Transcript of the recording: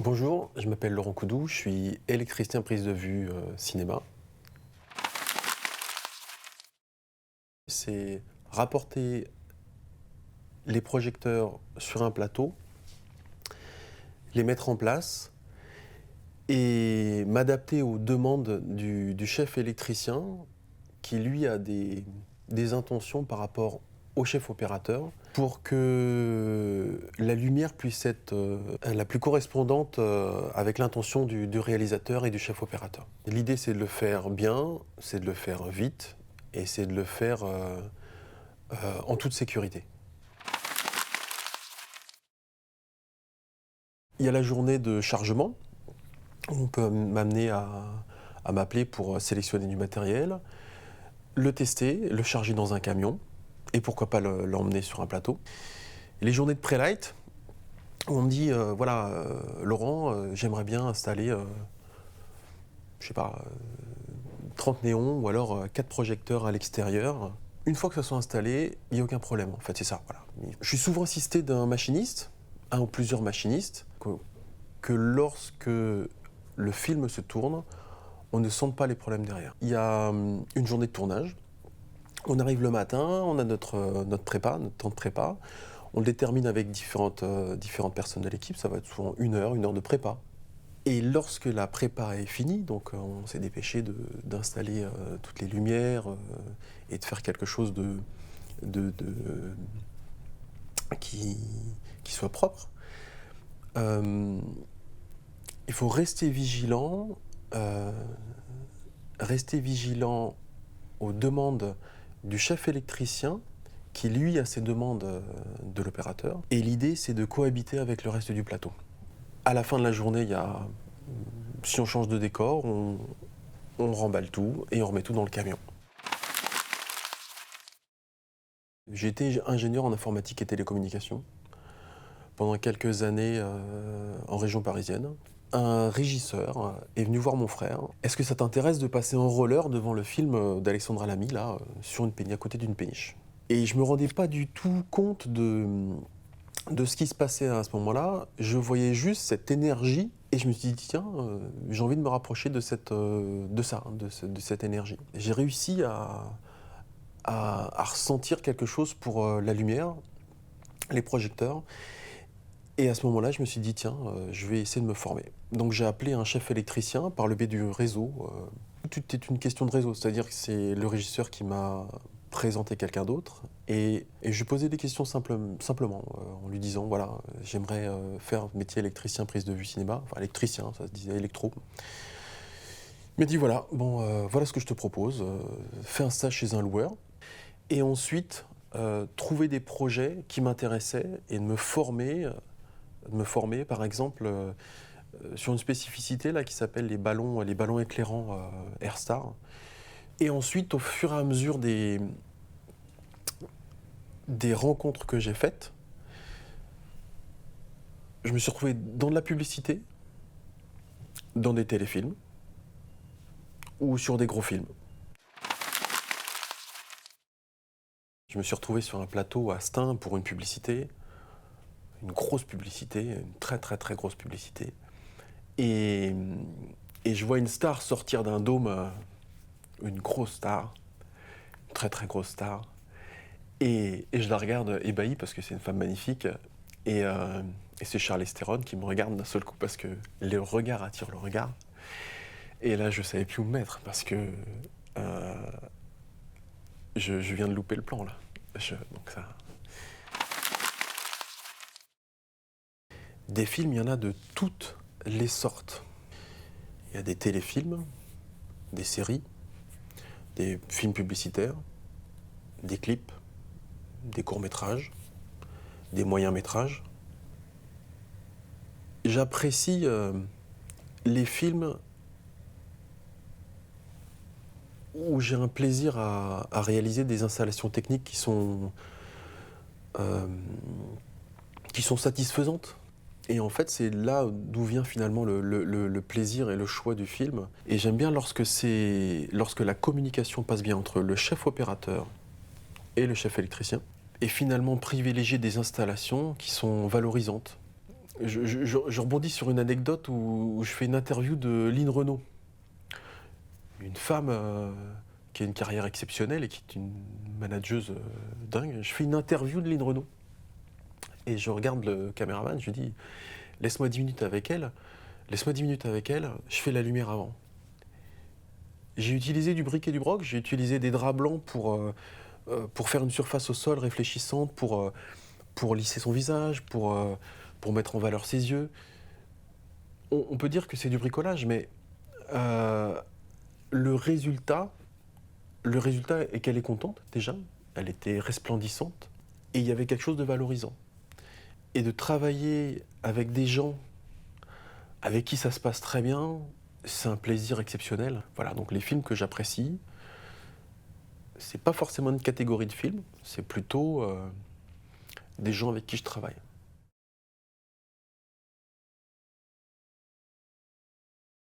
Bonjour, je m'appelle Laurent Coudou, je suis électricien prise de vue cinéma. C'est rapporter les projecteurs sur un plateau, les mettre en place et m'adapter aux demandes du chef électricien qui lui a des intentions par rapport au chef opérateur pour que la lumière puisse être la plus correspondante avec l'intention du réalisateur et du chef opérateur. L'idée c'est de le faire bien, c'est de le faire vite et c'est de le faire en toute sécurité. Il y a la journée de chargement. On peut m'amener à m'appeler pour sélectionner du matériel, le tester, le charger dans un camion et pourquoi pas l'emmener sur un plateau. Les journées de pré-light, on me dit voilà, Laurent, j'aimerais bien installer, je sais pas, 30 néons ou alors 4 projecteurs à l'extérieur. Une fois que ça soit installé, il n'y a aucun problème. En fait, c'est ça. Voilà. Je suis souvent assisté d'un machiniste, un ou plusieurs machinistes, que lorsque le film se tourne, on ne sent pas les problèmes derrière. Il y a une journée de tournage. On arrive le matin, on a notre prépa, notre temps de prépa. On le détermine avec différentes personnes de l'équipe. Ça va être souvent une heure de prépa. Et lorsque la prépa est finie, donc on s'est dépêché d'installer toutes les lumières et de faire quelque chose qui soit propre. Il faut rester vigilant aux demandes du chef électricien qui lui a ses demandes de l'opérateur. Et l'idée c'est de cohabiter avec le reste du plateau. À la fin de la journée, si on change de décor, on remballe tout et on remet tout dans le camion. J'ai été ingénieur en informatique et télécommunications pendant quelques années en région parisienne. Un régisseur est venu voir mon frère. Est-ce que ça t'intéresse de passer en roller devant le film d'Alexandra Lamy, là, sur une péniche, à côté d'une péniche? Et je me rendais pas du tout compte de ce qui se passait à ce moment-là. Je voyais juste cette énergie et je me suis dit, tiens, j'ai envie de me rapprocher de cette énergie. J'ai réussi à ressentir quelque chose pour la lumière, les projecteurs. Et à ce moment-là, je me suis dit, tiens, je vais essayer de me former. Donc j'ai appelé un chef électricien par le biais du réseau. Tout est une question de réseau, c'est-à-dire que c'est le régisseur qui m'a présenté quelqu'un d'autre. Et je lui posais des questions simplement, en lui disant, voilà, j'aimerais faire métier électricien prise de vue cinéma. Enfin, électricien, ça se disait électro. Il m'a dit, voilà, voilà ce que je te propose. Fais un stage chez un loueur. Et ensuite, trouver des projets qui m'intéressaient et de me former, par exemple, sur une spécificité là, qui s'appelle les ballons éclairants Airstar. Et ensuite, au fur et à mesure des rencontres que j'ai faites, je me suis retrouvé dans de la publicité, dans des téléfilms ou sur des gros films. Je me suis retrouvé sur un plateau à Stein pour une publicité, une grosse publicité, une très très très grosse publicité. Et je vois une star sortir d'un dôme, une grosse star, une très très grosse star. Et je la regarde ébahie parce que c'est une femme magnifique. Et c'est Charlize Theron qui me regarde d'un seul coup parce que le regard attire le regard. Et là, je savais plus où me mettre parce que je viens de louper le plan là. Donc ça. Des films, il y en a de toutes les sortes. Il y a des téléfilms, des séries, des films publicitaires, des clips, des courts-métrages, des moyens-métrages. J'apprécie les films où j'ai un plaisir à réaliser des installations techniques qui sont satisfaisantes. Et en fait, c'est là d'où vient finalement le plaisir et le choix du film. Et j'aime bien lorsque la communication passe bien entre le chef opérateur et le chef électricien, et finalement privilégier des installations qui sont valorisantes, Je rebondis sur une anecdote où je fais une interview de Lynn Renaud, une femme qui a une carrière exceptionnelle et qui est une manageuse dingue. Je fais une interview de Lynn Renaud et je regarde le caméraman, je lui dis laisse-moi 10 minutes avec elle, laisse-moi 10 minutes avec elle, je fais la lumière avant. J'ai utilisé du bric et du broc, j'ai utilisé des draps blancs pour faire une surface au sol réfléchissante, pour lisser son visage, pour mettre en valeur ses yeux. On peut dire que c'est du bricolage, mais euh, le résultat est qu'elle est contente déjà, elle était resplendissante, et il y avait quelque chose de valorisant. Et de travailler avec des gens avec qui ça se passe très bien, c'est un plaisir exceptionnel. Voilà, donc les films que j'apprécie, c'est pas forcément une catégorie de films, c'est plutôt des gens avec qui je travaille.